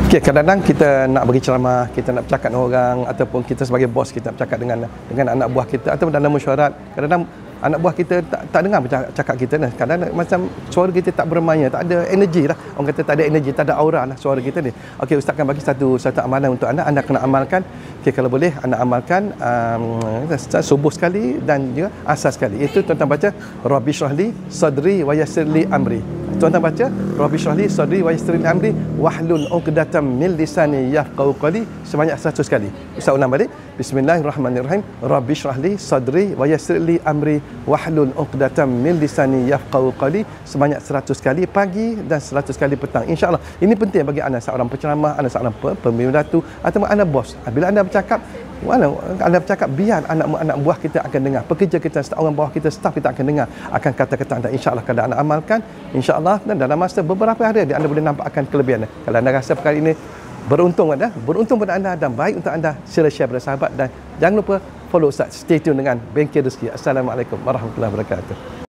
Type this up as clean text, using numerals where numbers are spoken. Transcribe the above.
Okay, kadang-kadang kita nak bagi ceramah, kita nak bercakap dengan orang, ataupun kita sebagai bos kita nak bercakap dengan anak buah kita, ataupun dalam mesyuarat, kadang-kadang anak buah kita tak dengar cakap kita ni. Kadang-kadang macam suara kita tak bermaya, tak ada energi lah. Orang kata tak ada energi, tak ada aura lah suara kita ni. Okey, ustaz akan bagi satu amalan untuk anda kena amalkan. Okey, kalau boleh anda amalkan subuh sekali dan juga asar sekali. Itu tuan-tuan baca Rabbi syrahli sadri wa yassirli amri. Tuan-tuan baca Rabbi syrahli sadri wa yassirli amri wahlul 'uqdatam min lisani yafqahu qawli sebanyak 100 kali. Ustaz ulang balik. Bismillahirrahmanirrahim. Rabbi syrahli sadri wa yassirli amri wahlul 'uqdatam min lisani yafqahu qawli sebanyak 100 kali pagi dan 100 kali petang. Insya-Allah. Ini penting bagi anda seorang penceramah, anda seorang pemimpin datu atau anda bos. Bila anda bercakap, anda bercakap, biar anak buah kita akan dengar, pekerja kita, orang bawah kita, staf kita akan dengar akan kata-kata anda. InsyaAllah kalau anda amalkan, insyaAllah dan dalam masa beberapa hari anda boleh nampak akan kelebihan. Kalau anda rasa perkara ini beruntung pada anda dan baik untuk anda, sila share pada sahabat dan jangan lupa follow Ustaz. Stay tune dengan Bengkel Rezeki. Assalamualaikum warahmatullahi wabarakatuh.